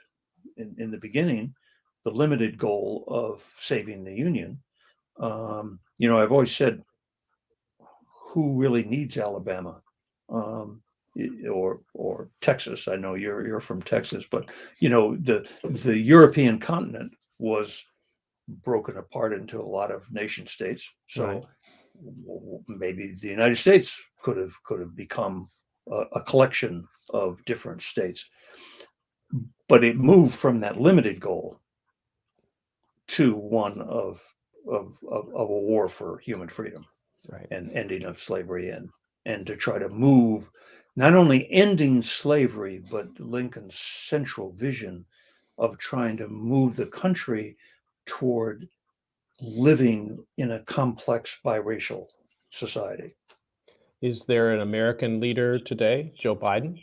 in the beginning, the limited goal of saving the Union. I've always said, who really needs Alabama, or Texas. I know you're from Texas, but the European continent was broken apart into a lot of nation states. Right. So maybe the United States could have become a collection of different states, but it moved from that limited goal to one of a war for human freedom, Right. and ending of slavery, and to try to move not only ending slavery, but Lincoln's central vision of trying to move the country toward living in a complex biracial society. Is there an American leader today, Joe Biden,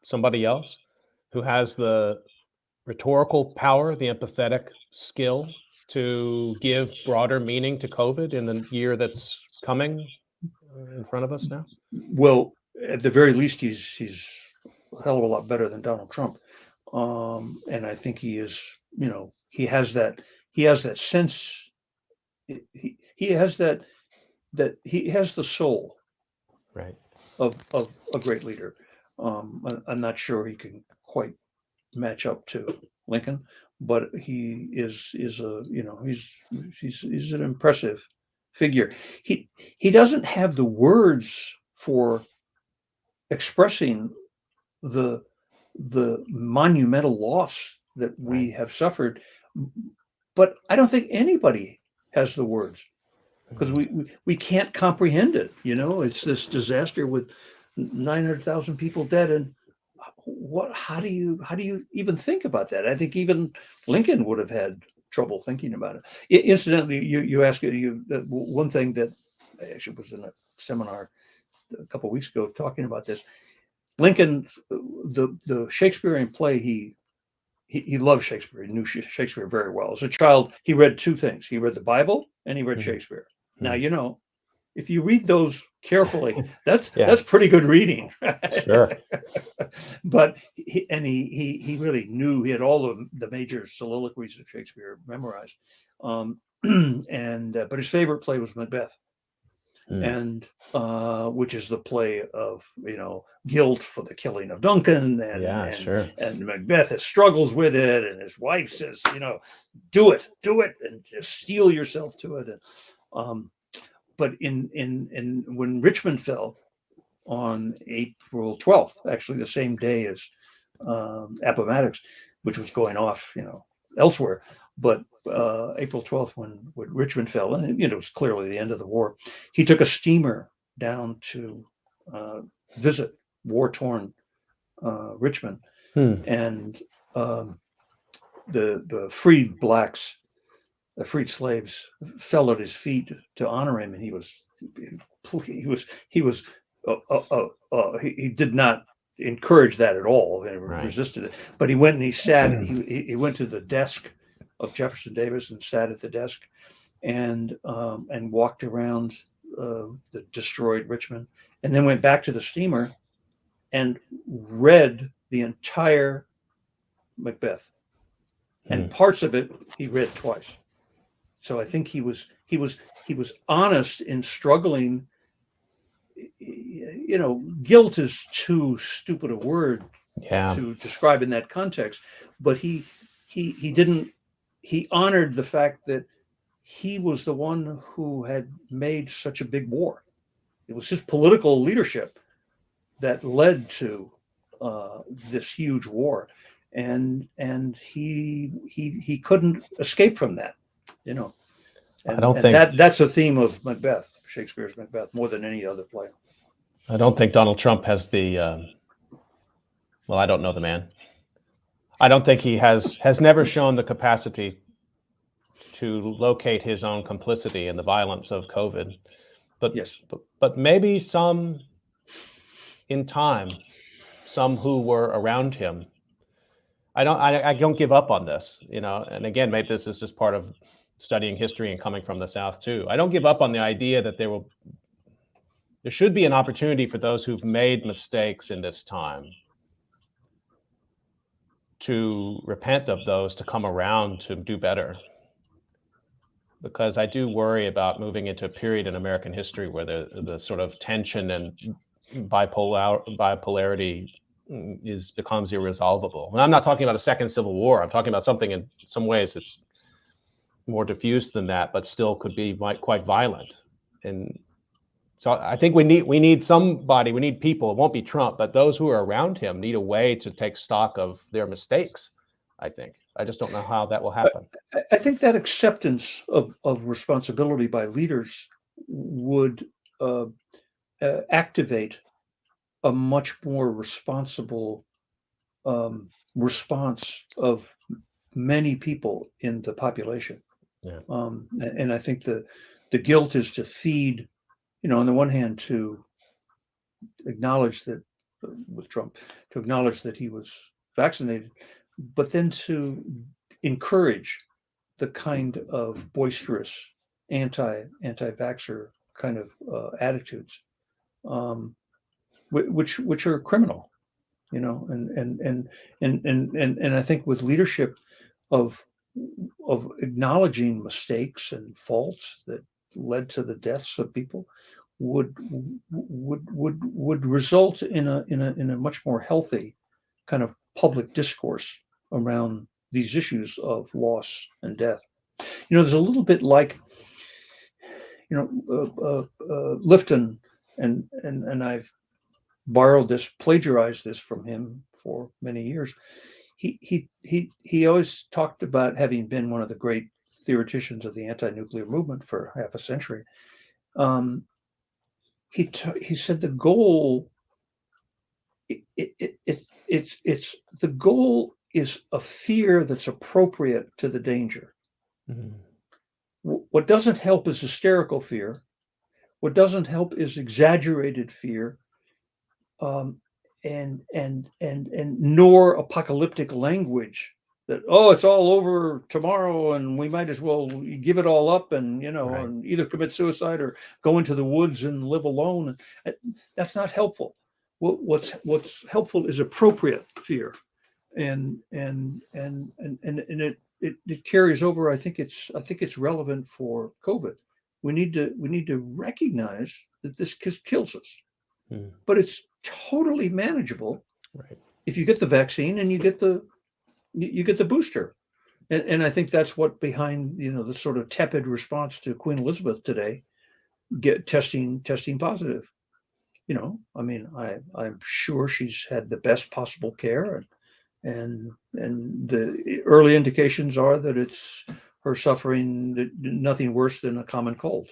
somebody else, who has the rhetorical power, the empathetic skill to give broader meaning to COVID in the year that's coming in front of us now? Well, at the very least, he's a hell of a lot better than Donald Trump, and I think he is. He has that sense. He has that he has the soul Right. of a great leader. I'm not sure he can quite match up to Lincoln, but he is a he's an impressive figure. He doesn't have the words for expressing the monumental loss that we Right. have suffered, but I don't think anybody has the words, because we can't comprehend it. It's this disaster with 900,000 people dead, and how do you even think about that? I think even Lincoln would have had trouble thinking about it. Incidentally, you asked one thing that I actually was in a seminar a couple of weeks ago talking about this. Lincoln, the Shakespearean play, he loved Shakespeare. He knew Shakespeare very well. As a child, he read two things: he read the Bible and he read Mhm. Shakespeare. Now, if you read those carefully, that's Yeah. pretty good reading. Sure. But he really knew. He had all of the major soliloquies of Shakespeare memorized. But his favorite play was Macbeth, Mm. and which is the play of guilt for the killing of Duncan, Yeah, sure. and Macbeth struggles with it, and his wife says, do it, and just steel yourself to it. And but in when Richmond fell on April 12th, actually the same day as Appomattox, which was going off, elsewhere. But April 12th, when Richmond fell, and it was clearly the end of the war, he took a steamer down to visit war-torn Richmond, Hmm. and the freed blacks, the freed slaves, fell at his feet to honor him, and he did not encourage that at all, and Right. resisted it. But he went and he sat. He went to the desk of Jefferson Davis and sat at the desk, and walked around the destroyed Richmond, and then went back to the steamer and read the entire Macbeth, and parts of it he read twice. So I think he was honest in struggling. Guilt is too stupid a word Yeah. to describe in that context, but he didn't. He honored the fact that he was the one who had made such a big war. It was his political leadership that led to this huge war, and he couldn't escape from that. I don't And think that's a theme of Macbeth, Shakespeare's Macbeth, more than any other play. I don't think Donald Trump has the well, I don't know the man. I don't think he has never shown the capacity to locate his own complicity in the violence of COVID. But Yes. but maybe some in time, some who were around him. I don't give up on this, and again, maybe this is just part of studying history and coming from the South too. I don't give up on the idea that there should be an opportunity for those who've made mistakes in this time to repent of those, to come around, to do better. because I do worry about moving into a period in American history where the sort of tension and bipolarity becomes irresolvable. And I'm not talking about a second civil war. I'm talking about something in some ways that's more diffuse than that, but still could be quite violent. And so I think we need somebody, we need people. It won't be Trump, but those who are around him need a way to take stock of their mistakes. I think. I just don't know how that will happen. I think that acceptance of responsibility by leaders would activate a much more responsible response of many people in the population. Yeah. And I think the guilt is to feed, on the one hand, to acknowledge that with Trump, to acknowledge that he was vaccinated, but then to encourage the kind of boisterous anti-vaxxer kind of attitudes, which are criminal, and I think with leadership of acknowledging mistakes and faults that led to the deaths of people would result in a much more healthy kind of public discourse around these issues of loss and death. There's a little bit like, Lifton, and I've plagiarized this from him for many years. He always talked about having been one of the great theoreticians of the anti-nuclear movement for half a century. He said the goal the goal is a fear that's appropriate to the danger. Mhm. What doesn't help is hysterical fear. What doesn't help is exaggerated fear, and nor apocalyptic language that, it's all over tomorrow and we might as well give it all up and Right. and either commit suicide or go into the woods and live alone. That's not helpful. What's helpful is appropriate fear, and it carries over. I think it's relevant for COVID. We need to recognize that this kills us, but it's totally manageable, Right. if you get the vaccine and you get the booster. And I think that's what behind the sort of tepid response to Queen Elizabeth today, get testing positive. I'm sure she's had the best possible care, and the early indications are that it's her suffering nothing worse than a common cold.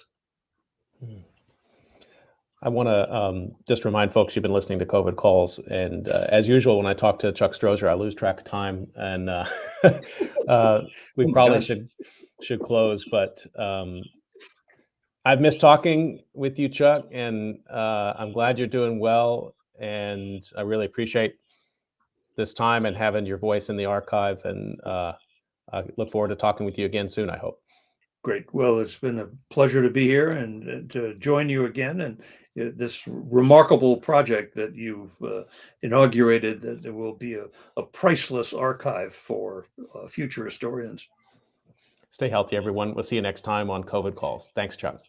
I want to just remind folks you've been listening to COVID Calls, and as usual, when I talk to Chuck Strozier, I lose track of time, and we probably should close. But I've missed talking with you, Chuck, and I'm glad you're doing well, and I really appreciate this time and having your voice in the archive. And I look forward to talking with you again soon, I hope. Great. Well, it's been a pleasure to be here and to join you again, and this remarkable project that you've inaugurated, that there will be a priceless archive for future historians. Stay healthy, everyone. We'll see you next time on COVID Calls. Thanks, Chuck.